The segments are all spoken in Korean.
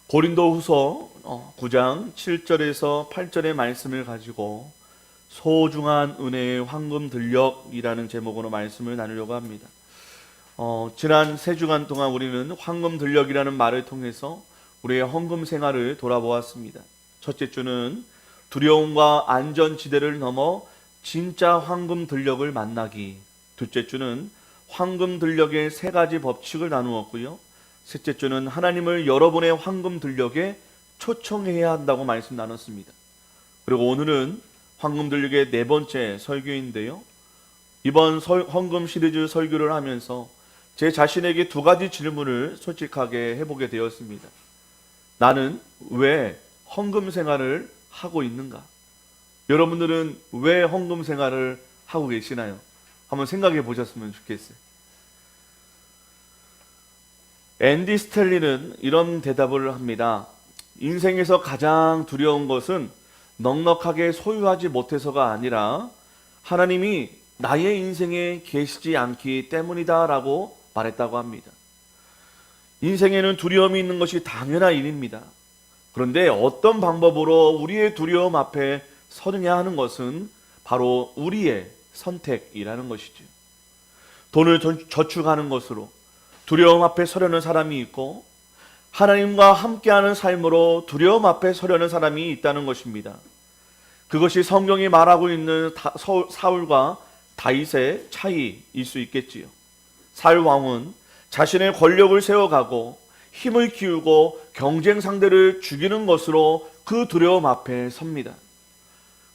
고린도후서 9장 7절에서 8절의 말씀을 가지고 소중한 은혜의 황금 들녘이라는 제목으로 말씀을 나누려고 합니다. 지난 3주간 동안 우리는 황금 들녘이라는 말을 통해서 우리의 헌금 생활을 돌아보았습니다. 첫째 주는 두려움과 안전지대를 넘어 진짜 황금 들녘을 만나기, 둘째 주는 황금 들녘의 3가지 법칙을 나누었고요. 셋째 주는 하나님을 여러분의 황금 들녘에 초청해야 한다고 말씀 나눴습니다. 그리고 오늘은 황금 들녘의 4번째 설교인데요. 이번 헌금 시리즈 설교를 하면서 제 자신에게 2가지 질문을 솔직하게 해보게 되었습니다. 나는 왜 헌금 생활을 하고 있는가? 여러분들은 왜 헌금 생활을 하고 계시나요? 한번 생각해 보셨으면 좋겠어요. 앤디 스탠리는 이런 대답을 합니다. 인생에서 가장 두려운 것은 넉넉하게 소유하지 못해서가 아니라 하나님이 나의 인생에 계시지 않기 때문이다 라고 말했다고 합니다. 인생에는 두려움이 있는 것이 당연한 일입니다. 그런데 어떤 방법으로 우리의 두려움 앞에 서느냐 하는 것은 바로 우리의 선택이라는 것이죠. 돈을 저축하는 것으로 두려움 앞에 서려는 사람이 있고, 하나님과 함께하는 삶으로 두려움 앞에 서려는 사람이 있다는 것입니다. 그것이 성경이 말하고 있는 사울과 다윗의 차이일 수 있겠지요. 사울 왕은 자신의 권력을 세워가고 힘을 키우고 경쟁 상대를 죽이는 것으로 그 두려움 앞에 섭니다.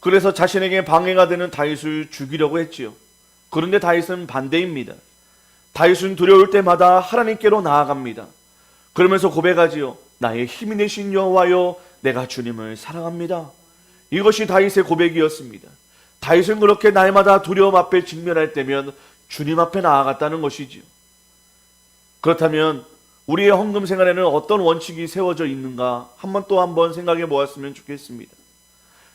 그래서 자신에게 방해가 되는 다윗을 죽이려고 했지요. 그런데 다윗은 반대입니다. 다윗은 두려울 때마다 하나님께로 나아갑니다. 그러면서 고백하지요. 나의 힘이 되신 여호와여, 내가 주님을 사랑합니다. 이것이 다윗의 고백이었습니다. 다윗은 그렇게 날마다 두려움 앞에 직면할 때면 주님 앞에 나아갔다는 것이지요. 그렇다면 우리의 헌금 생활에는 어떤 원칙이 세워져 있는가 또 한 번 생각해 보았으면 좋겠습니다.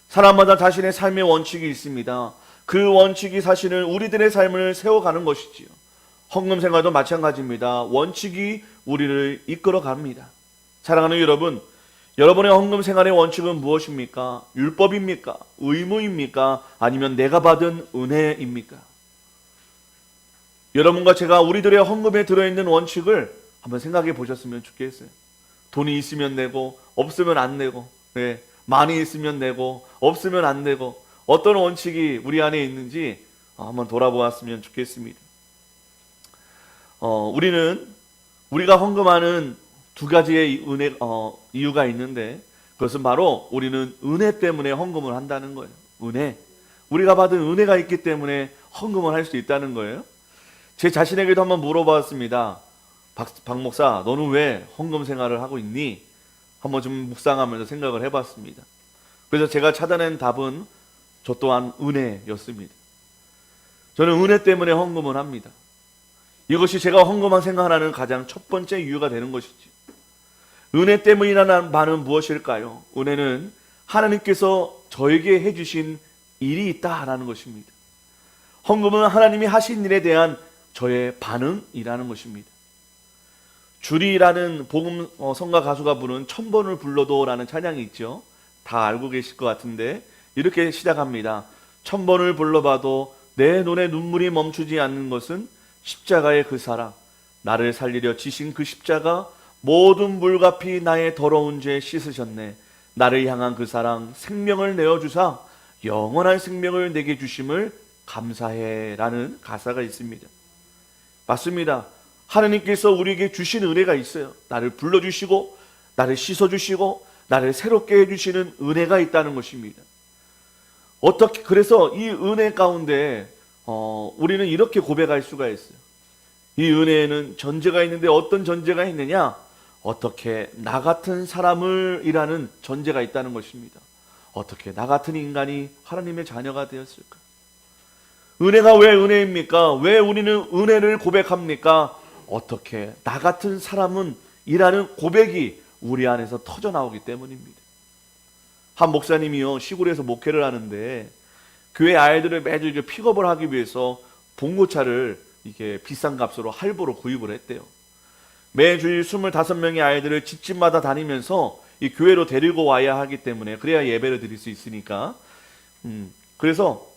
사람마다 자신의 삶의 원칙이 있습니다. 그 원칙이 사실은 우리들의 삶을 세워가는 것이지요. 헌금 생활도 마찬가지입니다. 원칙이 우리를 이끌어 갑니다. 사랑하는 여러분, 여러분의 헌금 생활의 원칙은 무엇입니까? 율법입니까? 의무입니까? 아니면 내가 받은 은혜입니까? 여러분과 제가 우리들의 헌금에 들어있는 원칙을 한번 생각해 보셨으면 좋겠어요. 돈이 있으면 내고 없으면 안 내고, 많이 있으면 내고 없으면 안 내고, 어떤 원칙이 우리 안에 있는지 한번 돌아보았으면 좋겠습니다. 우리가 헌금하는 2가지의 이유가 있는데, 그것은 바로 우리는 은혜 때문에 헌금을 한다는 거예요. 은혜. 우리가 받은 은혜가 있기 때문에 헌금을 할 수 있다는 거예요. 제 자신에게도 한번 물어봤습니다. 박 목사, 너는 왜 헌금 생활을 하고 있니? 한번 좀 묵상하면서 생각을 해봤습니다. 그래서 제가 찾아낸 답은 저 또한 은혜였습니다. 저는 은혜 때문에 헌금을 합니다. 이것이 제가 헌금한 생활하는 가장 첫 번째 이유가 되는 것이지. 은혜 때문이라는 말은 무엇일까요? 은혜는 하나님께서 저에게 해주신 일이 있다라는 것입니다. 헌금은 하나님이 하신 일에 대한 저의 반응이라는 것입니다. 주리라는 복음 성가 가수가 부른 1000번을 불러도 라는 찬양이 있죠. 다 알고 계실 것 같은데 이렇게 시작합니다. 1000번을 불러봐도 내 눈에 눈물이 멈추지 않는 것은 십자가의 그 사랑, 나를 살리려 지신 그 십자가, 모든 물같이 나의 더러운 죄 씻으셨네. 나를 향한 그 사랑, 생명을 내어주사 영원한 생명을 내게 주심을 감사해 라는 가사가 있습니다. 맞습니다. 하나님께서 우리에게 주신 은혜가 있어요. 나를 불러주시고 나를 씻어주시고 나를 새롭게 해주시는 은혜가 있다는 것입니다. 그래서 이 은혜 가운데 우리는 이렇게 고백할 수가 있어요. 이 은혜에는 전제가 있는데 어떤 전제가 있느냐? 어떻게 나 같은 사람을 이라는 전제가 있다는 것입니다. 어떻게 나 같은 인간이 하나님의 자녀가 되었을까? 은혜가 왜 은혜입니까? 왜 우리는 은혜를 고백합니까? 어떻게 나 같은 사람은 이라는 고백이 우리 안에서 터져 나오기 때문입니다. 한 목사님이요, 시골에서 목회를 하는데 교회 아이들을 매주 픽업을 하기 위해서 봉고차를 이게 비싼 값으로 할부로 구입을 했대요. 매주일 25명의 아이들을 집집마다 다니면서 이 교회로 데리고 와야 하기 때문에, 그래야 예배를 드릴 수 있으니까. 그래서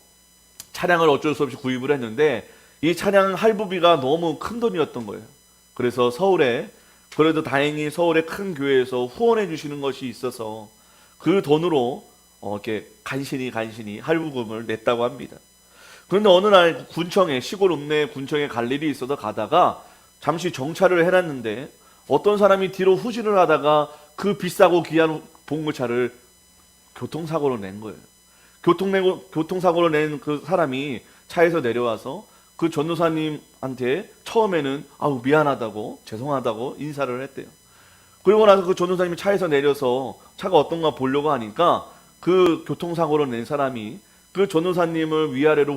차량을 어쩔 수 없이 구입을 했는데 이 차량 할부비가 너무 큰 돈이었던 거예요. 그래서 서울에, 그래도 다행히 서울의 큰 교회에서 후원해 주시는 것이 있어서 그 돈으로 이렇게 간신히 할부금을 냈다고 합니다. 그런데 어느 날 군청에, 시골 읍내 군청에 갈 일이 있어서 가다가 잠시 정차를 해놨는데 어떤 사람이 뒤로 후진을 하다가 그 비싸고 귀한 봉고차를 교통사고로 낸 거예요. 교통사고를 낸 그 사람이 차에서 내려와서 그 전도사님한테 처음에는 미안하다고, 죄송하다고 인사를 했대요. 그리고 나서 그 전도사님이 차에서 내려서 차가 어떤가 보려고 하니까 그 교통사고를 낸 사람이 그 전도사님을 위아래로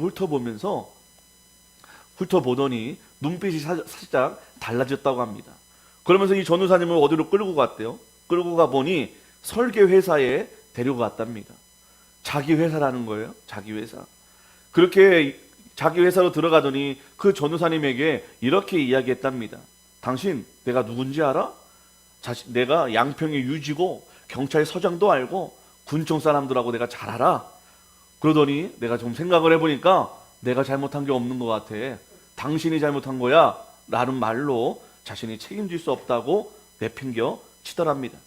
훑어보더니 눈빛이 살짝 달라졌다고 합니다. 그러면서 이 전도사님을 어디로 끌고 갔대요. 끌고 가보니 설계회사에 데려갔답니다. 자기 회사라는 거예요. 자기 회사. 그렇게 자기 회사로 들어가더니 그 전도사님에게 이렇게 이야기했답니다. 당신 내가 누군지 알아? 내가 양평의 유지고 경찰서장도 알고 군청 사람들하고 내가 잘 알아. 그러더니 내가 좀 생각을 해보니까 내가 잘못한 게 없는 것 같아. 당신이 잘못한 거야 라는 말로 자신이 책임질 수 없다고 내팽겨 치더랍니다.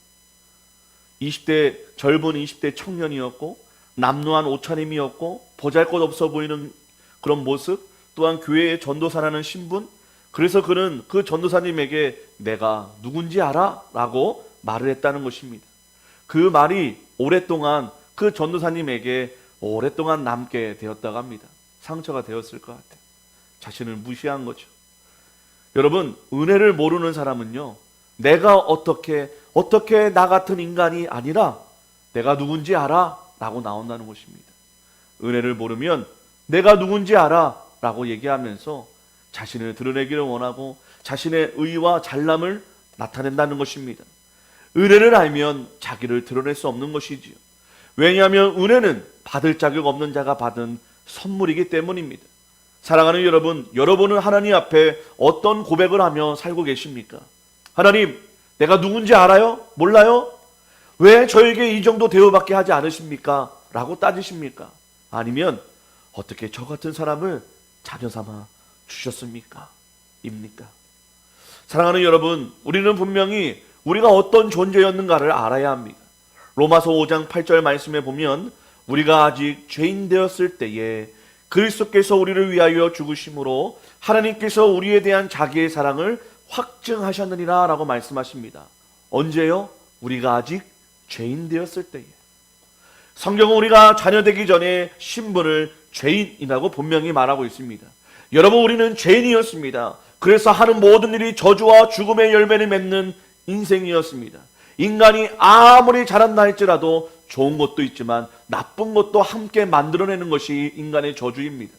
젊은 20대 청년이었고 남루한 옷차림이었고 보잘것없어 보이는 그런 모습, 또한 교회의 전도사라는 신분. 그래서 그는 그 전도사님에게 내가 누군지 알아? 라고 말을 했다는 것입니다. 그 말이 오랫동안 그 전도사님에게 오랫동안 남게 되었다고 합니다. 상처가 되었을 것 같아요. 자신을 무시한 거죠. 여러분, 은혜를 모르는 사람은요, 내가 어떻게 나 같은 인간이 아니라 내가 누군지 알아? 라고 나온다는 것입니다. 은혜를 모르면 내가 누군지 알아? 라고 얘기하면서 자신을 드러내기를 원하고 자신의 의와 잘남을 나타낸다는 것입니다. 은혜를 알면 자기를 드러낼 수 없는 것이지요. 왜냐하면 은혜는 받을 자격 없는 자가 받은 선물이기 때문입니다. 사랑하는 여러분, 여러분은 하나님 앞에 어떤 고백을 하며 살고 계십니까? 하나님, 내가 누군지 알아요? 몰라요? 왜 저에게 이 정도 대우받게 하지 않으십니까? 라고 따지십니까? 아니면 어떻게 저 같은 사람을 자녀 삼아 주셨습니까? 입니까? 사랑하는 여러분, 우리는 분명히 우리가 어떤 존재였는가를 알아야 합니다. 로마서 5장 8절 말씀에 보면 우리가 아직 죄인 되었을 때에 그리스도께서 우리를 위하여 죽으심으로 하나님께서 우리에 대한 자기의 사랑을 확증하셨느니라 라고 말씀하십니다. 언제요? 우리가 아직 죄인 되었을 때에. 성경은 우리가 자녀 되기 전에 신분을 죄인이라고 분명히 말하고 있습니다. 여러분, 우리는 죄인이었습니다. 그래서 하는 모든 일이 저주와 죽음의 열매를 맺는 인생이었습니다. 인간이 아무리 잘한다 할지라도 좋은 것도 있지만 나쁜 것도 함께 만들어내는 것이 인간의 저주입니다.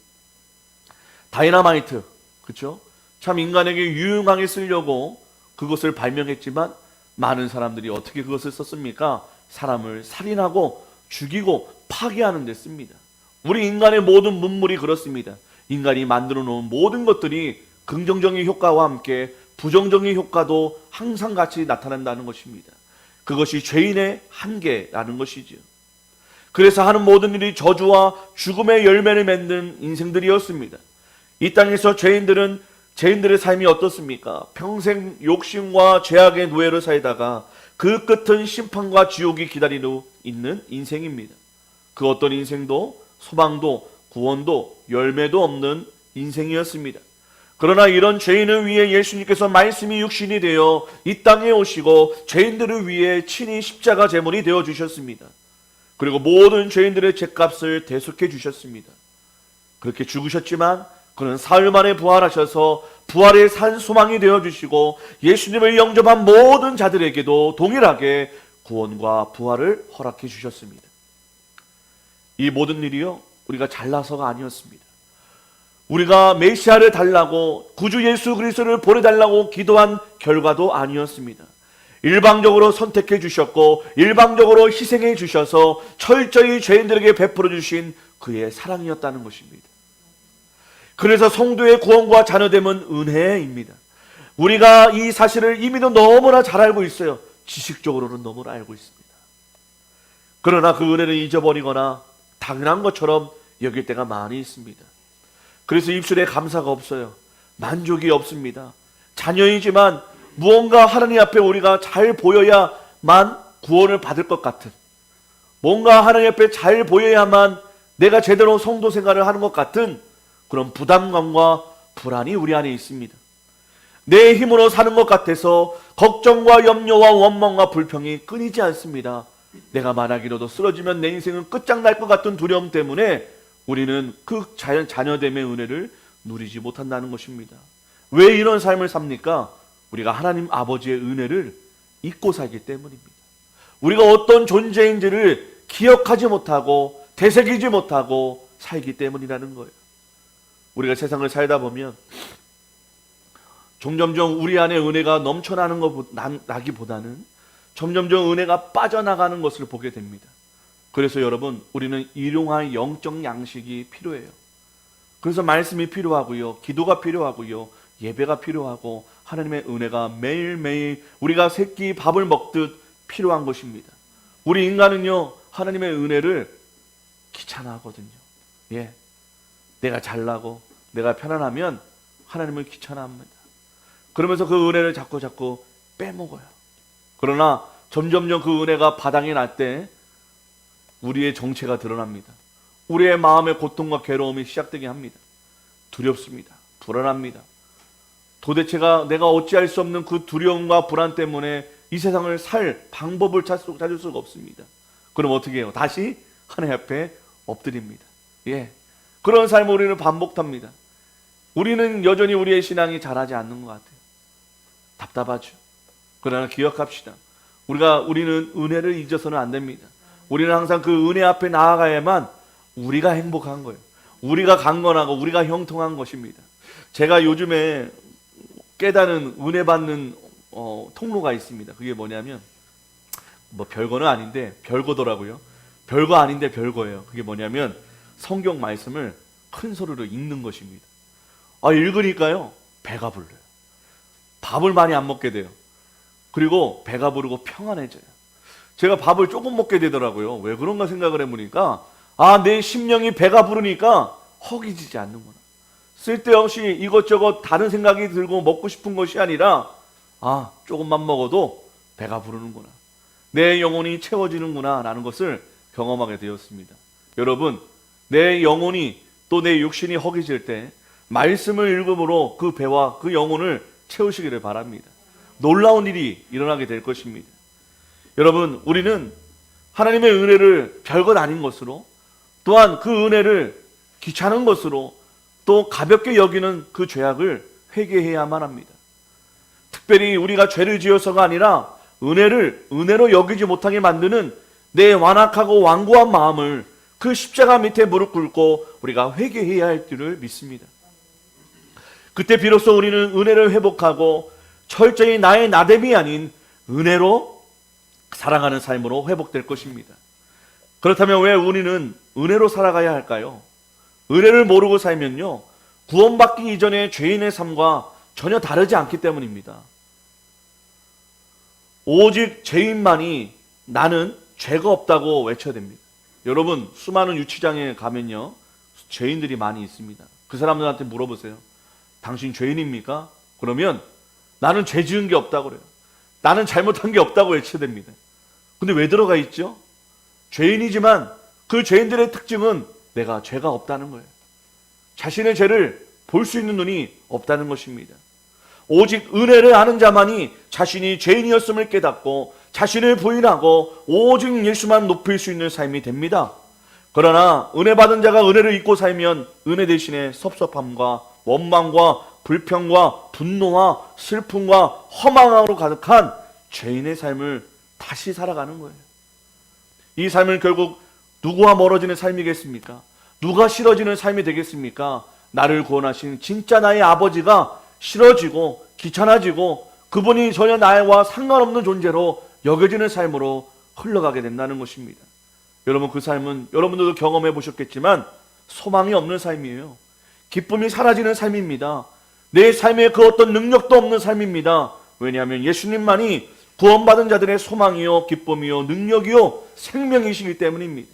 다이너마이트, 그렇죠? 참 인간에게 유용하게 쓰려고 그것을 발명했지만 많은 사람들이 어떻게 그것을 썼습니까? 사람을 살인하고 죽이고 파괴하는 데 씁니다. 우리 인간의 모든 문물이 그렇습니다. 인간이 만들어 놓은 모든 것들이 긍정적인 효과와 함께 부정적인 효과도 항상 같이 나타난다는 것입니다. 그것이 죄인의 한계라는 것이지요. 그래서 하는 모든 일이 저주와 죽음의 열매를 맺는 인생들이었습니다. 이 땅에서 죄인들의 삶이 어떻습니까? 평생 욕심과 죄악의 노예로 살다가 그 끝은 심판과 지옥이 기다리고 있는 인생입니다. 그 어떤 인생도 소망도 구원도 열매도 없는 인생이었습니다. 그러나 이런 죄인을 위해 예수님께서 말씀이 육신이 되어 이 땅에 오시고 죄인들을 위해 친히 십자가 제물이 되어 주셨습니다. 그리고 모든 죄인들의 죄값을 대속해 주셨습니다. 그렇게 죽으셨지만 그는 사흘 만에 부활하셔서 부활의 산 소망이 되어 주시고 예수님을 영접한 모든 자들에게도 동일하게 구원과 부활을 허락해 주셨습니다. 이 모든 일이요, 우리가 잘나서가 아니었습니다. 우리가 메시아를 달라고, 구주 예수 그리스도를 보내달라고 기도한 결과도 아니었습니다. 일방적으로 선택해 주셨고 일방적으로 희생해 주셔서 철저히 죄인들에게 베풀어 주신 그의 사랑이었다는 것입니다. 그래서 성도의 구원과 자녀됨은 은혜입니다. 우리가 이 사실을 이미도 너무나 잘 알고 있어요. 지식적으로는 너무나 알고 있습니다. 그러나 그 은혜를 잊어버리거나 당연한 것처럼 여길 때가 많이 있습니다. 그래서 입술에 감사가 없어요. 만족이 없습니다. 자녀이지만 무언가 하나님 앞에 우리가 잘 보여야만 구원을 받을 것 같은, 뭔가 하나님 앞에 잘 보여야만 내가 제대로 성도 생활을 하는 것 같은 그런 부담감과 불안이 우리 안에 있습니다. 내 힘으로 사는 것 같아서 걱정과 염려와 원망과 불평이 끊이지 않습니다. 내가 말하기로도 쓰러지면 내 인생은 끝장날 것 같은 두려움 때문에 우리는 그 자녀됨의 은혜를 누리지 못한다는 것입니다. 왜 이런 삶을 삽니까? 우리가 하나님 아버지의 은혜를 잊고 살기 때문입니다. 우리가 어떤 존재인지를 기억하지 못하고 되새기지 못하고 살기 때문이라는 거예요. 우리가 세상을 살다 보면 점점점 우리 안에 은혜가 넘쳐나는 것보다는 점점점 은혜가 빠져나가는 것을 보게 됩니다. 그래서 여러분, 우리는 일용할 영적 양식이 필요해요. 그래서 말씀이 필요하고요, 기도가 필요하고요, 예배가 필요하고 하나님의 은혜가 매일매일 우리가 새끼 밥을 먹듯 필요한 것입니다. 우리 인간은요, 하나님의 은혜를 귀찮아하거든요. 예, 내가 잘나고 내가 편안하면 하나님을 귀찮아합니다. 그러면서 그 은혜를 자꾸 빼먹어요. 그러나 점점점 그 은혜가 바닥이 날 때 우리의 정체가 드러납니다. 우리의 마음의 고통과 괴로움이 시작되게 합니다. 두렵습니다. 불안합니다. 도대체가 내가 어찌할 수 없는 그 두려움과 불안 때문에 이 세상을 살 방법을 찾을 수가 없습니다. 그럼 어떻게 해요? 다시 하나님 앞에 엎드립니다. 예, 그런 삶을 우리는 반복합니다. 우리는 여전히 우리의 신앙이 자라지 않는 것 같아요. 답답하죠. 그러나 기억합시다. 우리는 은혜를 잊어서는 안 됩니다. 우리는 항상 그 은혜 앞에 나아가야만 우리가 행복한 거예요. 우리가 강건하고 우리가 형통한 것입니다. 제가 요즘에 깨닫는 은혜 받는 통로가 있습니다. 그게 뭐냐면 뭐 별거는 아닌데 별거더라고요. 별거 아닌데 별거예요. 그게 뭐냐면 성경 말씀을 큰 소리로 읽는 것입니다. 읽으니까요 배가 불러요. 밥을 많이 안 먹게 돼요. 그리고 배가 부르고 평안해져요. 제가 밥을 조금 먹게 되더라고요. 왜 그런가 생각을 해보니까 내 심령이 배가 부르니까 허기지지 않는구나. 쓸데없이 이것저것 다른 생각이 들고 먹고 싶은 것이 아니라 조금만 먹어도 배가 부르는구나. 내 영혼이 채워지는구나 라는 것을 경험하게 되었습니다. 여러분, 내 영혼이 또 내 육신이 허기질 때 말씀을 읽음으로 그 배와 그 영혼을 채우시기를 바랍니다. 놀라운 일이 일어나게 될 것입니다. 여러분, 우리는 하나님의 은혜를 별것 아닌 것으로, 또한 그 은혜를 귀찮은 것으로, 또 가볍게 여기는 그 죄악을 회개해야만 합니다. 특별히 우리가 죄를 지어서가 아니라 은혜를 은혜로 여기지 못하게 만드는 내 완악하고 완고한 마음을 그 십자가 밑에 무릎 꿇고 우리가 회개해야 할 줄을 믿습니다. 그때 비로소 우리는 은혜를 회복하고 철저히 나의 나됨이 아닌 은혜로 살아가는 삶으로 회복될 것입니다. 그렇다면 왜 우리는 은혜로 살아가야 할까요? 은혜를 모르고 살면요, 구원받기 이전의 죄인의 삶과 전혀 다르지 않기 때문입니다. 오직 죄인만이 나는 죄가 없다고 외쳐야 됩니다. 여러분, 수많은 유치장에 가면요, 죄인들이 많이 있습니다. 그 사람들한테 물어보세요. 당신 죄인입니까? 그러면 나는 죄 지은 게 없다고 그래요. 나는 잘못한 게 없다고 외쳐야 됩니다. 근데 왜 들어가 있죠? 죄인이지만 그 죄인들의 특징은 내가 죄가 없다는 거예요. 자신의 죄를 볼 수 있는 눈이 없다는 것입니다. 오직 은혜를 아는 자만이 자신이 죄인이었음을 깨닫고 자신을 부인하고 오직 예수만 높일 수 있는 삶이 됩니다. 그러나 은혜 받은 자가 은혜를 잊고 살면 은혜 대신에 섭섭함과 원망과 불평과 분노와 슬픔과 허망함으로 가득한 죄인의 삶을 다시 살아가는 거예요. 이 삶은 결국 누구와 멀어지는 삶이겠습니까? 누가 싫어지는 삶이 되겠습니까? 나를 구원하신 진짜 나의 아버지가 싫어지고 귀찮아지고 그분이 전혀 나와 상관없는 존재로 여겨지는 삶으로 흘러가게 된다는 것입니다. 여러분, 그 삶은 여러분들도 경험해 보셨겠지만 소망이 없는 삶이에요. 기쁨이 사라지는 삶입니다. 내 삶에 그 어떤 능력도 없는 삶입니다. 왜냐하면 예수님만이 구원받은 자들의 소망이요, 기쁨이요, 능력이요, 생명이시기 때문입니다.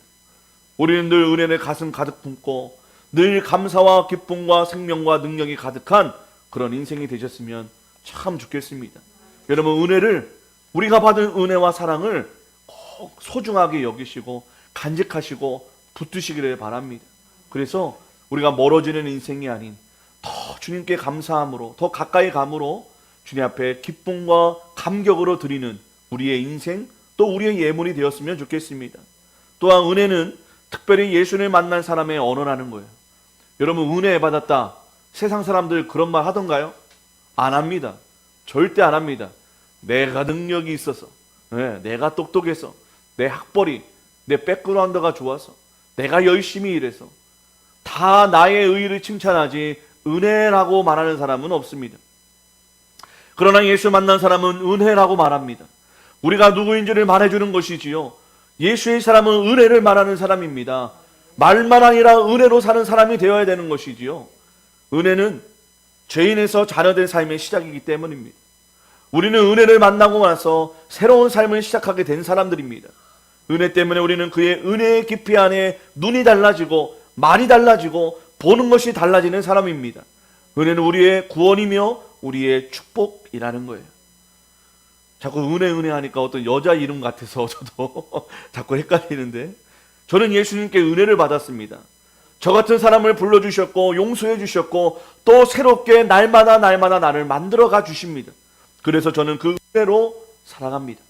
우리는 늘 은혜를 가슴 가득 품고 늘 감사와 기쁨과 생명과 능력이 가득한 그런 인생이 되셨으면 참 좋겠습니다. 여러분, 은혜를, 우리가 받은 은혜와 사랑을 꼭 소중하게 여기시고 간직하시고 붙드시기를 바랍니다. 그래서 우리가 멀어지는 인생이 아닌 더 주님께 감사함으로, 더 가까이 감으로 주님 앞에 기쁨과 감격으로 드리는 우리의 인생, 또 우리의 예물이 되었으면 좋겠습니다. 또한 은혜는 특별히 예수를 만난 사람의 언어라는 거예요. 여러분, 은혜 받았다, 세상 사람들 그런 말 하던가요? 안 합니다. 절대 안 합니다. 내가 능력이 있어서, 내가 똑똑해서, 내 학벌이, 내 백그라운드가 좋아서, 내가 열심히 일해서, 다 나의 의의를 칭찬하지 은혜라고 말하는 사람은 없습니다. 그러나 예수 만난 사람은 은혜라고 말합니다. 우리가 누구인지를 말해주는 것이지요. 예수의 사람은 은혜를 말하는 사람입니다. 말만 아니라 은혜로 사는 사람이 되어야 되는 것이지요. 은혜는 죄인에서 자녀된 삶의 시작이기 때문입니다. 우리는 은혜를 만나고 나서 새로운 삶을 시작하게 된 사람들입니다. 은혜 때문에 우리는 그의 은혜의 깊이 안에 눈이 달라지고 말이 달라지고 보는 것이 달라지는 사람입니다. 은혜는 우리의 구원이며 우리의 축복이라는 거예요. 자꾸 은혜 하니까 어떤 여자 이름 같아서 저도 자꾸 헷갈리는데, 저는 예수님께 은혜를 받았습니다. 저 같은 사람을 불러주셨고 용서해 주셨고 또 새롭게 날마다 나를 만들어가 주십니다. 그래서 저는 그 은혜로 살아갑니다.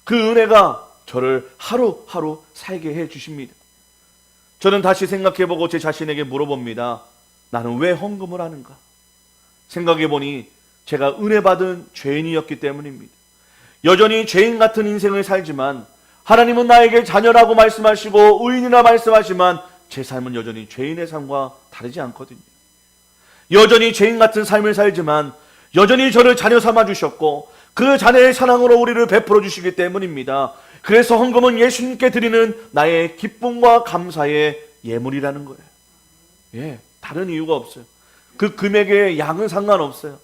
그 은혜가 저를 하루하루 살게 해 주십니다. 저는 다시 생각해보고 제 자신에게 물어봅니다. 나는 왜 헌금을 하는가? 생각해보니 제가 은혜 받은 죄인이었기 때문입니다. 여전히 죄인 같은 인생을 살지만 하나님은 나에게 자녀라고 말씀하시고 의인이라 말씀하시지만 제 삶은 여전히 죄인의 삶과 다르지 않거든요. 여전히 죄인 같은 삶을 살지만 여전히 저를 자녀 삼아 주셨고 그 자녀의 사랑으로 우리를 베풀어 주시기 때문입니다. 그래서 헌금은 예수님께 드리는 나의 기쁨과 감사의 예물이라는 거예요. 다른 이유가 없어요. 그 금액의 양은 상관없어요.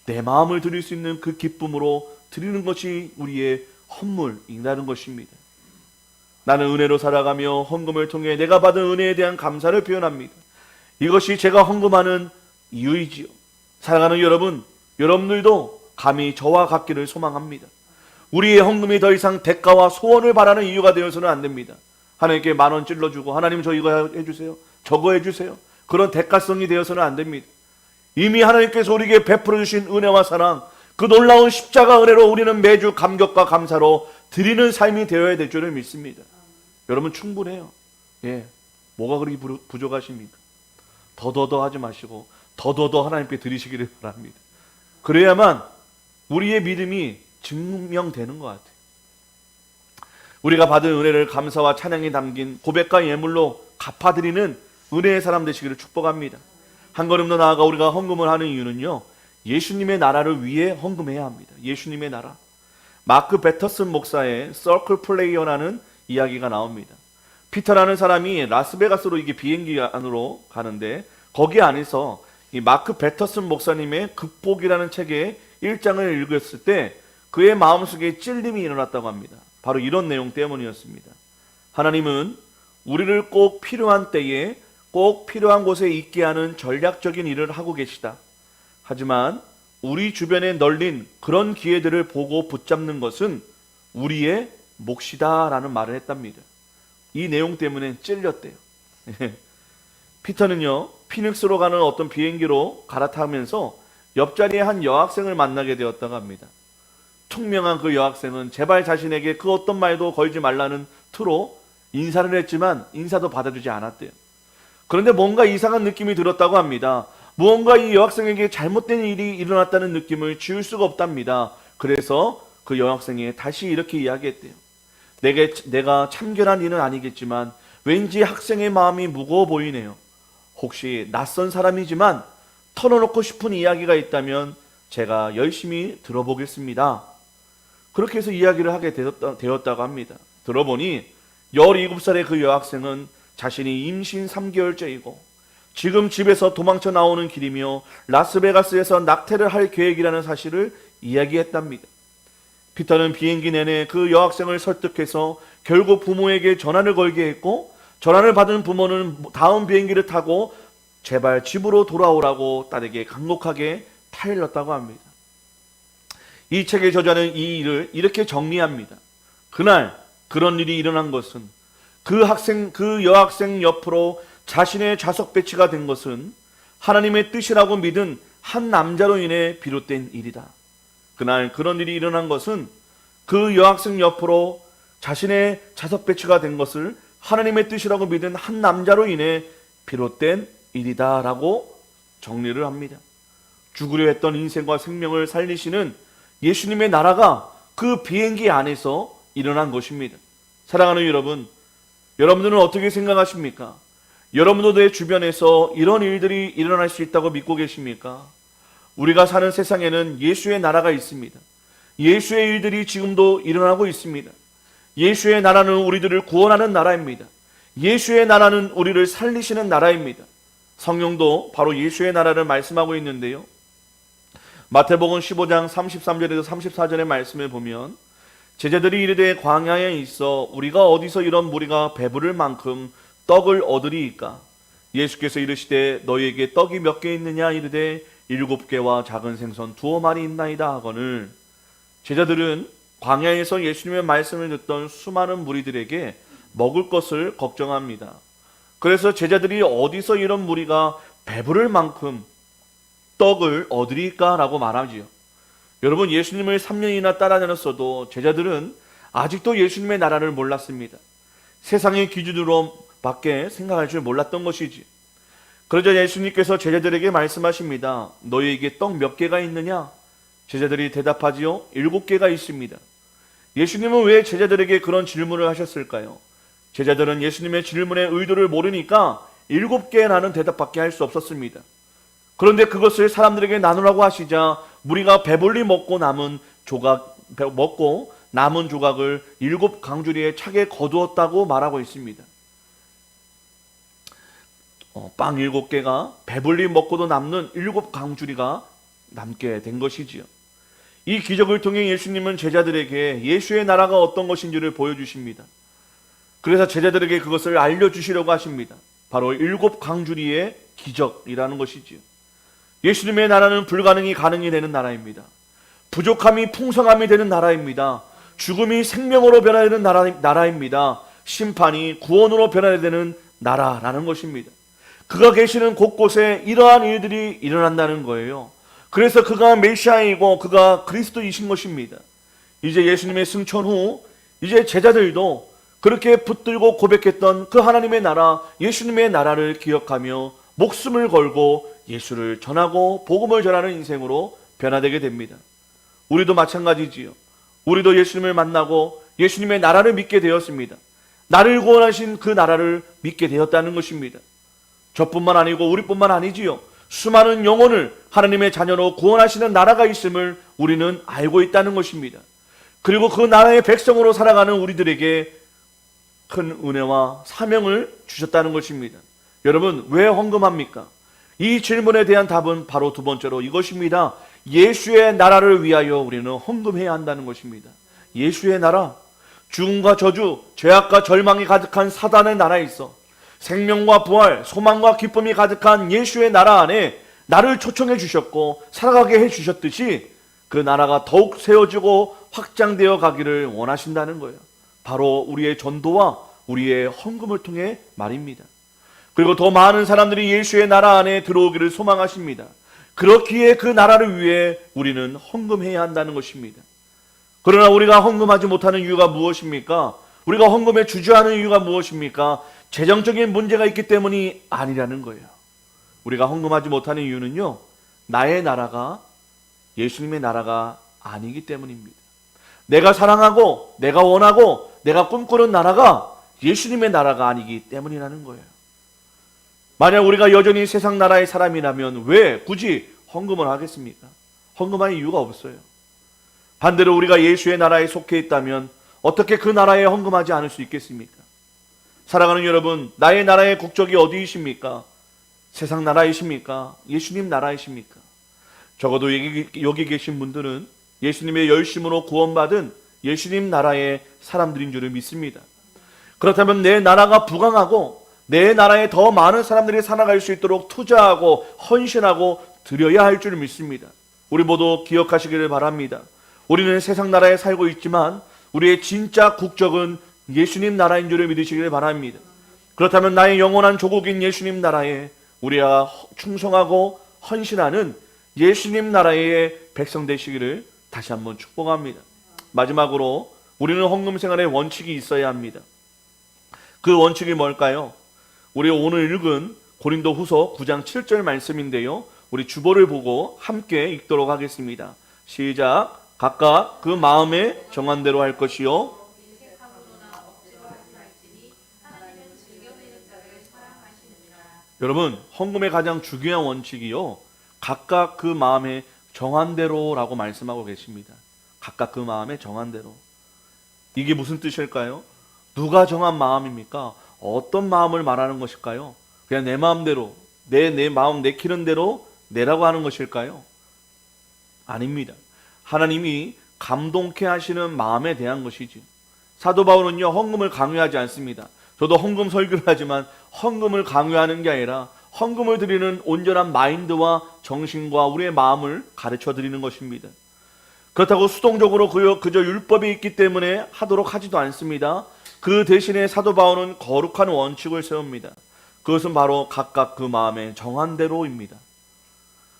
내 마음을 드릴 수 있는 그 기쁨으로 드리는 것이 우리의 헌물이라는 것입니다. 나는 은혜로 살아가며 헌금을 통해 내가 받은 은혜에 대한 감사를 표현합니다. 이것이 제가 헌금하는 이유이지요. 사랑하는 여러분, 여러분들도 감히 저와 같기를 소망합니다. 우리의 헌금이 더 이상 대가와 소원을 바라는 이유가 되어서는 안 됩니다. 하나님께 10,000원 찔러주고 하나님 저 이거 해주세요, 저거 해주세요, 그런 대가성이 되어서는 안 됩니다. 이미 하나님께서 우리에게 베풀어 주신 은혜와 사랑, 그 놀라운 십자가 은혜로 우리는 매주 감격과 감사로 드리는 삶이 되어야 될 줄을 믿습니다. 여러분 충분해요. 뭐가 그렇게 부족하십니까? 더더더 하지 마시고 더더더 하나님께 드리시기를 바랍니다. 그래야만 우리의 믿음이 증명되는 것 같아요. 우리가 받은 은혜를 감사와 찬양이 담긴 고백과 예물로 갚아드리는 은혜의 사람 되시기를 축복합니다. 한 걸음 더 나아가 우리가 헌금을 하는 이유는요, 예수님의 나라를 위해 헌금해야 합니다. 예수님의 나라. 마크 베터슨 목사의 서클 플레이어라는 이야기가 나옵니다. 피터라는 사람이 라스베가스로 이게 비행기 안으로 가는데 거기 안에서 이 마크 베터슨 목사님의 극복이라는 책의 1장을 읽었을 때 그의 마음속에 찔림이 일어났다고 합니다. 바로 이런 내용 때문이었습니다. 하나님은 우리를 꼭 필요한 때에 꼭 필요한 곳에 있게 하는 전략적인 일을 하고 계시다. 하지만 우리 주변에 널린 그런 기회들을 보고 붙잡는 것은 우리의 몫이다 라는 말을 했답니다. 이 내용 때문에 찔렸대요. 피터는요, 피닉스로 가는 어떤 비행기로 갈아타면서 옆자리에 한 여학생을 만나게 되었다고 합니다. 총명한 그 여학생은 제발 자신에게 그 어떤 말도 걸지 말라는 투로 인사를 했지만 인사도 받아주지 않았대요. 그런데 뭔가 이상한 느낌이 들었다고 합니다. 무언가 이 여학생에게 잘못된 일이 일어났다는 느낌을 지울 수가 없답니다. 그래서 그 여학생이 다시 이렇게 이야기했대요. 내가 참견한 일은 아니겠지만 왠지 학생의 마음이 무거워 보이네요. 혹시 낯선 사람이지만 털어놓고 싶은 이야기가 있다면 제가 열심히 들어보겠습니다. 그렇게 해서 이야기를 하게 되었다고 합니다. 들어보니 17살의 그 여학생은 자신이 임신 3개월째이고 지금 집에서 도망쳐 나오는 길이며 라스베가스에서 낙태를 할 계획이라는 사실을 이야기했답니다. 피터는 비행기 내내 그 여학생을 설득해서 결국 부모에게 전화를 걸게 했고, 전화를 받은 부모는 다음 비행기를 타고 제발 집으로 돌아오라고 딸에게 간곡하게 타일렀다고 합니다. 이 책의 저자는 이 일을 이렇게 정리합니다. 그날 그런 일이 일어난 것은, 그 여학생 옆으로 자신의 좌석 배치가 된 것은 하나님의 뜻이라고 믿은 한 남자로 인해 비롯된 일이다. 그날 그런 일이 일어난 것은 그 여학생 옆으로 자신의 좌석 배치가 된 것을 하나님의 뜻이라고 믿은 한 남자로 인해 비롯된 일이다 라고 정리를 합니다. 죽으려 했던 인생과 생명을 살리시는 예수님의 나라가 그 비행기 안에서 일어난 것입니다. 사랑하는 여러분, 여러분들은 어떻게 생각하십니까? 여러분도 내 주변에서 이런 일들이 일어날 수 있다고 믿고 계십니까? 우리가 사는 세상에는 예수의 나라가 있습니다. 예수의 일들이 지금도 일어나고 있습니다. 예수의 나라는 우리들을 구원하는 나라입니다. 예수의 나라는 우리를 살리시는 나라입니다. 성경도 바로 예수의 나라를 말씀하고 있는데요. 마태복음 15장 33절에서 34절의 말씀을 보면, 제자들이 이르되 광야에 있어 우리가 어디서 이런 무리가 배부를 만큼 떡을 얻으리이까? 예수께서 이르시되 너희에게 떡이 몇 개 있느냐? 이르되 7개와 작은 생선 2마리 있나이다 하거늘, 제자들은 광야에서 예수님의 말씀을 듣던 수많은 무리들에게 먹을 것을 걱정합니다. 그래서 제자들이 어디서 이런 무리가 배부를 만큼 떡을 얻으리까? 라고 말하지요. 여러분, 예수님을 3년이나 따라다녔어도 제자들은 아직도 예수님의 나라를 몰랐습니다. 세상의 기준으로 밖에 생각할 줄 몰랐던 것이지. 그러자 예수님께서 제자들에게 말씀하십니다. 너희에게 떡 몇 개가 있느냐? 제자들이 대답하지요. 7개가 있습니다. 예수님은 왜 제자들에게 그런 질문을 하셨을까요? 제자들은 예수님의 질문의 의도를 모르니까 7개라는 대답밖에 할 수 없었습니다. 그런데 그것을 사람들에게 나누라고 하시자 무리가 배불리 먹고 남은 조각을 7 강주리에 차게 거두었다고 말하고 있습니다. 빵 7개가 배불리 먹고도 남는 7 강주리가 남게 된 것이지요. 이 기적을 통해 예수님은 제자들에게 예수의 나라가 어떤 것인지를 보여주십니다. 그래서 제자들에게 그것을 알려주시려고 하십니다. 바로 7 강주리의 기적이라는 것이지요. 예수님의 나라는 불가능이 가능이 되는 나라입니다. 부족함이 풍성함이 되는 나라입니다. 죽음이 생명으로 변화되는 나라입니다. 심판이 구원으로 변화되는 나라라는 것입니다. 그가 계시는 곳곳에 이러한 일들이 일어난다는 거예요. 그래서 그가 메시아이고 그가 그리스도이신 것입니다. 이제 예수님의 승천 후 이제 제자들도 그렇게 붙들고 고백했던 그 하나님의 나라, 예수님의 나라를 기억하며 목숨을 걸고 예수를 전하고 복음을 전하는 인생으로 변화되게 됩니다. 우리도 마찬가지지요. 우리도 예수님을 만나고 예수님의 나라를 믿게 되었습니다. 나를 구원하신 그 나라를 믿게 되었다는 것입니다. 저뿐만 아니고 우리뿐만 아니지요. 수많은 영혼을 하나님의 자녀로 구원하시는 나라가 있음을 우리는 알고 있다는 것입니다. 그리고 그 나라의 백성으로 살아가는 우리들에게 큰 은혜와 사명을 주셨다는 것입니다. 여러분, 왜 헌금합니까? 이 질문에 대한 답은 바로 두 번째로 이것입니다. 예수의 나라를 위하여 우리는 헌금해야 한다는 것입니다. 예수의 나라, 죽음과 저주, 죄악과 절망이 가득한 사단의 나라에 있어 생명과 부활, 소망과 기쁨이 가득한 예수의 나라 안에 나를 초청해 주셨고 살아가게 해 주셨듯이 그 나라가 더욱 세워지고 확장되어 가기를 원하신다는 거예요. 바로 우리의 전도와 우리의 헌금을 통해 말입니다. 그리고 더 많은 사람들이 예수의 나라 안에 들어오기를 소망하십니다. 그렇기에 그 나라를 위해 우리는 헌금해야 한다는 것입니다. 그러나 우리가 헌금하지 못하는 이유가 무엇입니까? 우리가 헌금에 주저하는 이유가 무엇입니까? 재정적인 문제가 있기 때문이 아니라는 거예요. 우리가 헌금하지 못하는 이유는요, 나의 나라가 예수님의 나라가 아니기 때문입니다. 내가 사랑하고 내가 원하고 내가 꿈꾸는 나라가 예수님의 나라가 아니기 때문이라는 거예요. 만약 우리가 여전히 세상 나라의 사람이라면 왜 굳이 헌금을 하겠습니까? 헌금할 이유가 없어요. 반대로 우리가 예수의 나라에 속해 있다면 어떻게 그 나라에 헌금하지 않을 수 있겠습니까? 사랑하는 여러분, 나의 나라의 국적이 어디이십니까? 세상 나라이십니까? 예수님 나라이십니까? 적어도 여기 계신 분들은 예수님의 열심으로 구원받은 예수님 나라의 사람들인 줄을 믿습니다. 그렇다면 내 나라가 부강하고 내 나라에 더 많은 사람들이 살아갈 수 있도록 투자하고 헌신하고 드려야 할 줄 믿습니다. 우리 모두 기억하시기를 바랍니다. 우리는 세상 나라에 살고 있지만 우리의 진짜 국적은 예수님 나라인 줄을 믿으시기를 바랍니다. 그렇다면 나의 영원한 조국인 예수님 나라에 우리가 충성하고 헌신하는 예수님 나라의 백성 되시기를 다시 한번 축복합니다. 마지막으로 우리는 헌금 생활의 원칙이 있어야 합니다. 그 원칙이 뭘까요? 우리 오늘 읽은 고린도후서 9장 7절 말씀인데요. 우리 주보를 보고 함께 읽도록 하겠습니다. 시작. 각각 그 마음에 정한 대로 할 것이요. 여러분, 헌금의 가장 중요한 원칙이요. 각각 그 마음에 정한 대로라고 말씀하고 계십니다. 각각 그 마음에 정한 대로. 이게 무슨 뜻일까요? 누가 정한 마음입니까? 어떤 마음을 말하는 것일까요? 그냥 내 마음대로, 내 마음 내키는 대로 내라고 하는 것일까요? 아닙니다. 하나님이 감동케 하시는 마음에 대한 것이지. 사도 바울은요, 헌금을 강요하지 않습니다. 저도 헌금 설교를 하지만 헌금을 강요하는 게 아니라 헌금을 드리는 온전한 마인드와 정신과 우리의 마음을 가르쳐 드리는 것입니다. 그렇다고 수동적으로 그저 율법이 있기 때문에 하도록 하지도 않습니다. 그 대신에 사도 바울은 거룩한 원칙을 세웁니다. 그것은 바로 각각 그 마음에 정한 대로입니다.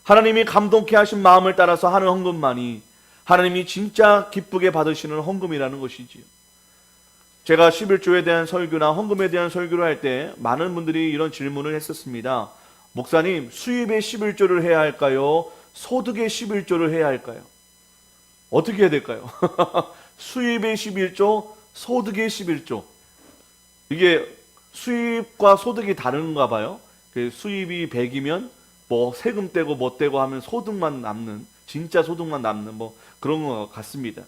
하나님이 감동케 하신 마음을 따라서 하는 헌금만이 하나님이 진짜 기쁘게 받으시는 헌금이라는 것이지요. 제가 11조에 대한 설교나 헌금에 대한 설교를 할 때 많은 분들이 이런 질문을 했었습니다. 목사님, 수입의 11조를 해야 할까요? 소득의 11조를 해야 할까요? 어떻게 해야 될까요? 수입의 11조, 소득의 11조. 이게 수입과 소득이 다른가 봐요. 수입이 100이면 뭐 세금 떼고 뭐 떼고 하면 소득만 남는, 진짜 소득만 남는 뭐 그런 것 같습니다.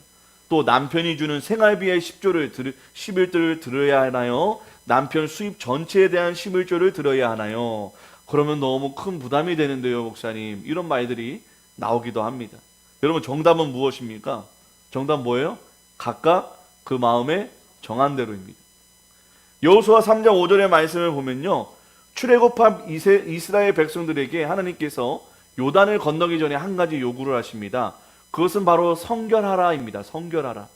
또 남편이 주는 생활비의 11조를 들어야 하나요? 남편 수입 전체에 대한 11조를 들어야 하나요? 그러면 너무 큰 부담이 되는데요, 목사님. 이런 말들이 나오기도 합니다. 여러분, 정답은 무엇입니까? 정답 뭐예요? 각각 그 마음에 정한 대로입니다. 여호수아 3장 5절의 말씀을 보면요, 출애굽한 이스라엘 백성들에게 하나님께서 요단을 건너기 전에 한 가지 요구를 하십니다. 그것은 바로 성결하라입니다. 성결하라.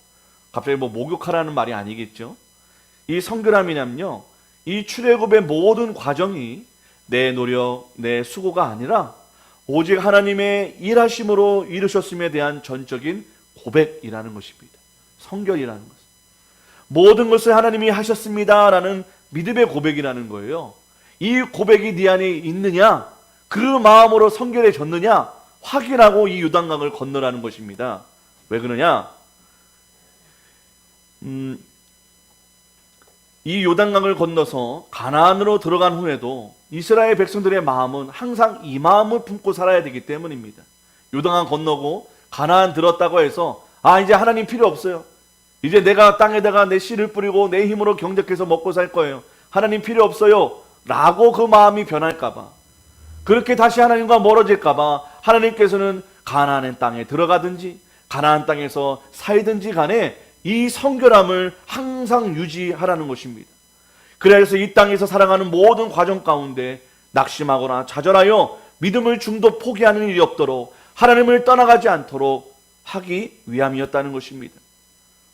갑자기 뭐 목욕하라는 말이 아니겠죠. 이 성결함이냐면요, 이 출애굽의 모든 과정이 내 노력, 내 수고가 아니라 오직 하나님의 일하심으로 이루셨음에 대한 전적인 고백이라는 것입니다. 성결이라는 것. 모든 것을 하나님이 하셨습니다라는 믿음의 고백이라는 거예요. 이 고백이 네 안에 있느냐, 그 마음으로 성결해졌느냐 확인하고 이 요단강을 건너라는 것입니다. 왜 그러냐? 이 요단강을 건너서 가나안으로 들어간 후에도 이스라엘 백성들의 마음은 항상 이 마음을 품고 살아야 되기 때문입니다. 요단강 건너고 가나안 들었다고 해서 이제 하나님 필요 없어요. 이제 내가 땅에다가 내 씨를 뿌리고 내 힘으로 경작해서 먹고 살 거예요. 하나님 필요 없어요 라고 그 마음이 변할까봐, 그렇게 다시 하나님과 멀어질까봐 하나님께서는 가나안 땅에 들어가든지 가나안 땅에서 살든지 간에 이 성결함을 항상 유지하라는 것입니다. 그래서 이 땅에서 살아가는 모든 과정 가운데 낙심하거나 좌절하여 믿음을 중도 포기하는 일이 없도록 하나님을 떠나가지 않도록 하기 위함이었다는 것입니다.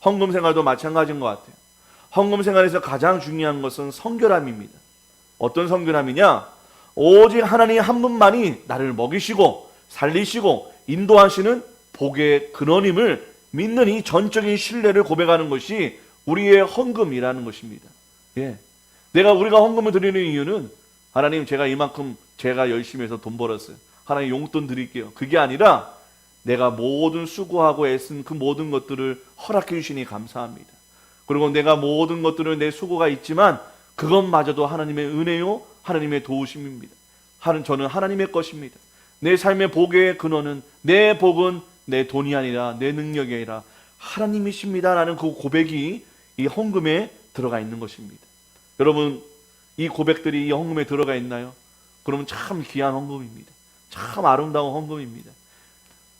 헌금 생활도 마찬가지인 것 같아요. 헌금 생활에서 가장 중요한 것은 성결함입니다. 어떤 성결함이냐? 오직 하나님 한 분만이 나를 먹이시고 살리시고 인도하시는 복의 근원임을 믿는 이 전적인 신뢰를 고백하는 것이 우리의 헌금이라는 것입니다. 우리가 헌금을 드리는 이유는 하나님, 제가 이만큼 제가 열심히 해서 돈 벌었어요. 하나님 용돈 드릴게요. 그게 아니라 내가 모든 수고하고 애쓴 그 모든 것들을 허락해 주시니 감사합니다. 그리고 내가 모든 것들을 내 수고가 있지만 그것마저도 하나님의 은혜요, 하나님의 도우심입니다. 저는 하나님의 것입니다. 내 삶의 복의 근원은, 내 복은 내 돈이 아니라 내 능력이 아니라 하나님이십니다라는 그 고백이 이 헌금에 들어가 있는 것입니다. 여러분, 이 고백들이 이 헌금에 들어가 있나요? 그러면 참 귀한 헌금입니다. 참 아름다운 헌금입니다.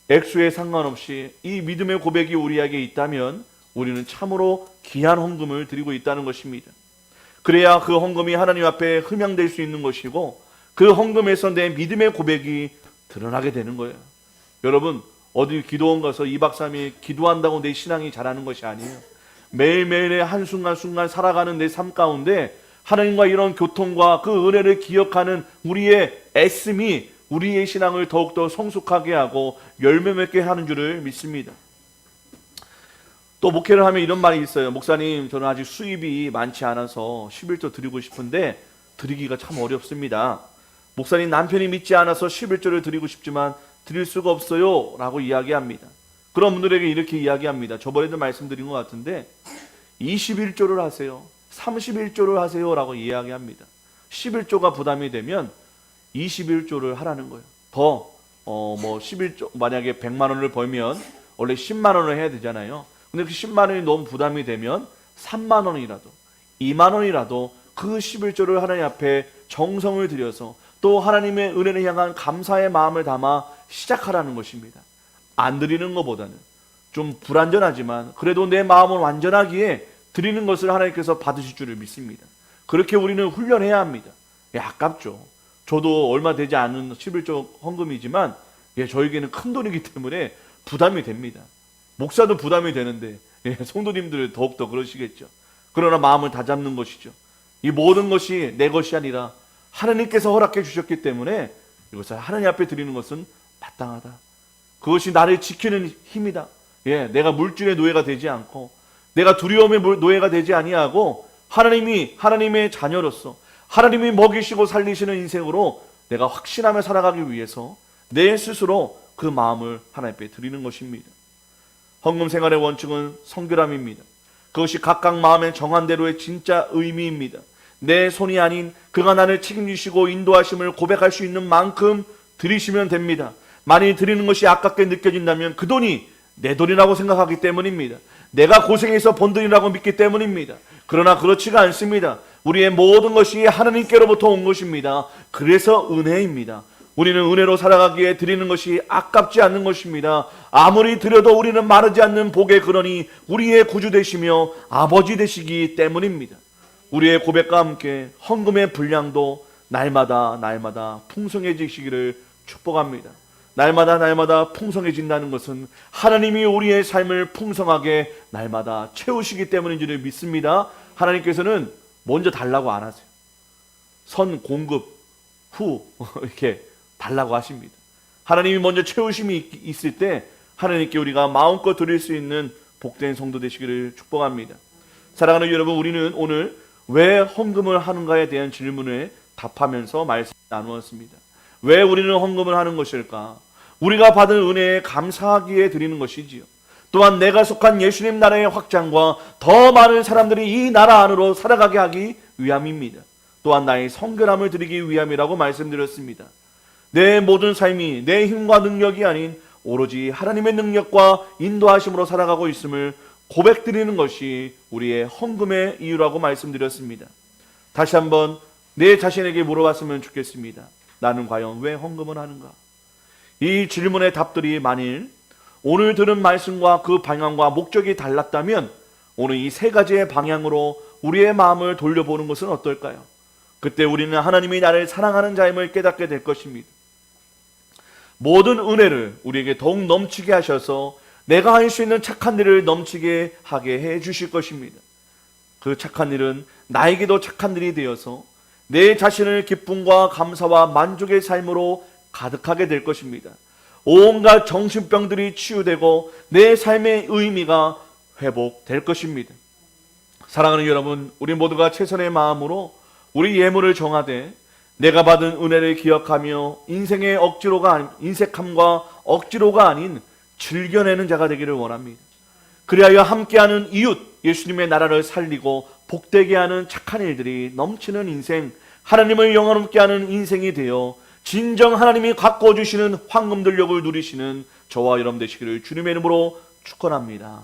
액수에 상관없이 이 믿음의 고백이 우리에게 있다면 우리는 참으로 귀한 헌금을 드리고 있다는 것입니다. 그래야 그 헌금이 하나님 앞에 흠양될 수 있는 것이고 그 헌금에서 내 믿음의 고백이 드러나게 되는 거예요. 여러분, 어디 기도원 가서 2박 3일 기도한다고 내 신앙이 자라는 것이 아니에요. 매일매일의 한순간순간 살아가는 내 삶 가운데 하나님과 이런 교통과 그 은혜를 기억하는 우리의 애씀이 우리의 신앙을 더욱더 성숙하게 하고 열매 맺게 하는 줄을 믿습니다. 또 목회를 하면 이런 말이 있어요. 목사님, 저는 아직 수입이 많지 않아서 11조 드리고 싶은데 드리기가 참 어렵습니다. 목사님, 남편이 믿지 않아서 11조를 드리고 싶지만 드릴 수가 없어요 라고 이야기합니다. 그런 분들에게 이렇게 이야기합니다. 저번에도 말씀드린 것 같은데 21조를 하세요, 31조를 하세요 라고 이야기합니다. 11조가 부담이 되면 21조를 하라는 거예요. 더 11조, 만약에 100만 원을 벌면 원래 10만 원을 해야 되잖아요. 근데 그 10만 원이 너무 부담이 되면 3만 원이라도 2만 원이라도 그 11조를 하나님 앞에 정성을 들여서 또 하나님의 은혜를 향한 감사의 마음을 담아 시작하라는 것입니다. 안 드리는 것보다는 좀 불완전하지만 그래도 내 마음을 완전하기에 드리는 것을 하나님께서 받으실 줄을 믿습니다. 그렇게 우리는 훈련해야 합니다. 아깝죠. 저도 얼마 되지 않은 11조 헌금이지만 저에게는 큰 돈이기 때문에 부담이 됩니다. 목사도 부담이 되는데 성도님들 더욱더 그러시겠죠. 그러나 마음을 다잡는 것이죠. 이 모든 것이 내 것이 아니라 하나님께서 허락해 주셨기 때문에 이것을 하나님 앞에 드리는 것은 마땅하다. 그것이 나를 지키는 힘이다. 내가 물질의 노예가 되지 않고 내가 두려움의 노예가 되지 아니하고 하나님이 하나님의 자녀로서 하나님이 먹이시고 살리시는 인생으로 내가 확신하며 살아가기 위해서 내 스스로 그 마음을 하나님 앞에 드리는 것입니다. 헌금 생활의 원칙은 성결함입니다. 그것이 각각 마음에 정한 대로의 진짜 의미입니다. 내 손이 아닌 그가 나를 책임지시고 인도하심을 고백할 수 있는 만큼 드리시면 됩니다. 만일 드리는 것이 아깝게 느껴진다면 그 돈이 내 돈이라고 생각하기 때문입니다. 내가 고생해서 번 돈이라고 믿기 때문입니다. 그러나 그렇지가 않습니다. 우리의 모든 것이 하나님께로부터 온 것입니다. 그래서 은혜입니다. 우리는 은혜로 살아가기에 드리는 것이 아깝지 않는 것입니다. 아무리 드려도 우리는 마르지 않는 복의 근원이 우리의 구주 되시며 아버지 되시기 때문입니다. 우리의 고백과 함께 헌금의 분량도 날마다 풍성해지시기를 축복합니다. 날마다 풍성해진다는 것은 하나님이 우리의 삶을 풍성하게 날마다 채우시기 때문인 줄을 믿습니다. 하나님께서는 먼저 달라고 안 하세요. 선 공급 후 이렇게 달라고 하십니다. 하나님이 먼저 채우심이 있을 때 하나님께 우리가 마음껏 드릴 수 있는 복된 성도 되시기를 축복합니다. 사랑하는 여러분, 우리는 오늘 왜 헌금을 하는가에 대한 질문에 답하면서 말씀 나누었습니다. 왜 우리는 헌금을 하는 것일까? 우리가 받은 은혜에 감사하기에 드리는 것이지요. 또한 내가 속한 예수님 나라의 확장과 더 많은 사람들이 이 나라 안으로 살아가게 하기 위함입니다. 또한 나의 성결함을 드리기 위함이라고 말씀드렸습니다. 내 모든 삶이 내 힘과 능력이 아닌 오로지 하나님의 능력과 인도하심으로 살아가고 있음을 고백드리는 것이 우리의 헌금의 이유라고 말씀드렸습니다. 다시 한번 내 자신에게 물어봤으면 좋겠습니다. 나는 과연 왜 헌금을 하는가? 이 질문의 답들이 만일 오늘 들은 말씀과 그 방향과 목적이 달랐다면 오늘 이 세 가지의 방향으로 우리의 마음을 돌려보는 것은 어떨까요? 그때 우리는 하나님이 나를 사랑하는 자임을 깨닫게 될 것입니다. 모든 은혜를 우리에게 더욱 넘치게 하셔서 내가 할 수 있는 착한 일을 넘치게 하게 해 주실 것입니다. 그 착한 일은 나에게도 착한 일이 되어서 내 자신을 기쁨과 감사와 만족의 삶으로 가득하게 될 것입니다. 온갖 정신병들이 치유되고 내 삶의 의미가 회복될 것입니다. 사랑하는 여러분, 우리 모두가 최선의 마음으로 우리 예물을 정하되 내가 받은 은혜를 기억하며 인색함과 억지로가 아닌 즐겨내는 자가 되기를 원합니다. 그리하여 함께하는 이웃, 예수님의 나라를 살리고 복되게 하는 착한 일들이 넘치는 인생, 하나님을 영원롭게 하는 인생이 되어 진정 하나님이 가꿔 주시는 황금들력을 누리시는 저와 여러분 되시기를 주님의 이름으로 축원합니다.